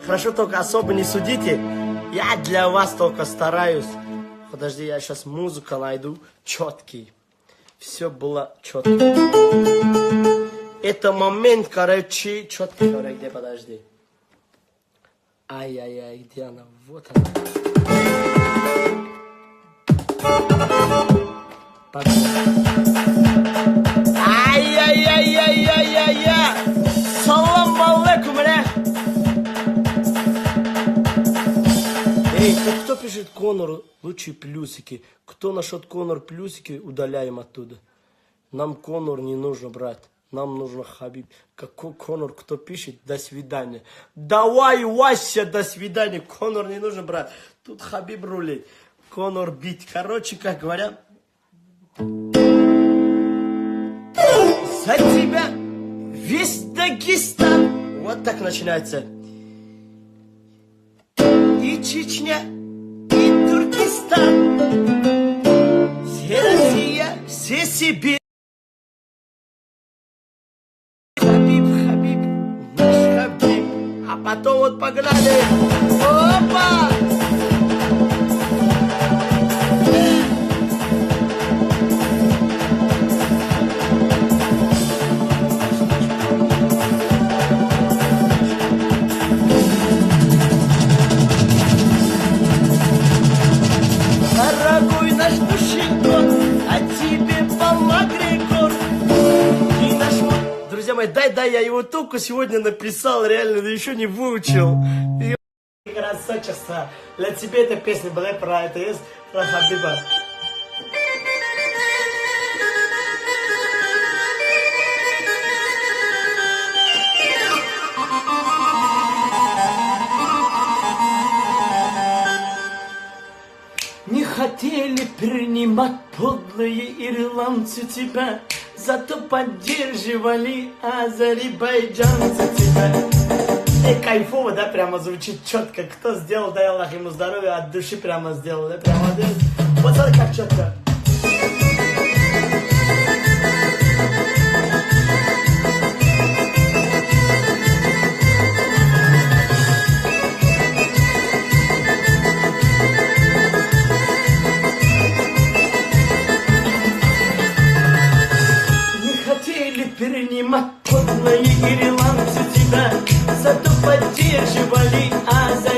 Хорошо, только особо не судите. Я для вас только стараюсь. Подожди, я сейчас музыку найду. Четкий. Все было четко. Это момент, короче, четкий. Где, подожди. Ай-яй-яй, где она? Вот она. Ай-яй-яй-яй-яй-яй-яй. Салам алейкум, бля. Эй, кто пишет Конор лучшие плюсики? Кто насчет Конор плюсики, удаляем оттуда. Нам Конор не нужно брать. Нам нужно Хабиб. Какой Конор, кто пишет, до свидания. Давай, Вася, до свидания. Конор не нужно брать. Тут Хабиб рулит. Конор бить. Короче, как говорят. За тебя весь Дагестан. Вот так начинается. И Чечня, и Туркестан. Все Россия, все Сибирь. Хабиб, Хабиб, наш Хабиб. А потом вот погнали. Опа! Дорогой наш Душенько, а тебе Макгрегор. Друзья мои, дай, я его только сегодня написал, реально, да еще не выучил. Красавчество. Для тебя эта песня была про это, есть про Хабиба. Не хотели принимать подлые ирландцы тебя, зато поддерживали азербайджанцы тебя. И кайфово, да, прямо звучит четко. Кто сделал, дай Аллах ему здоровья, от души прямо сделал, да, прямо. Вот смотри, как четко. Перенимать подлые ирландцы тебя, зато поддерживали азербайджанцы.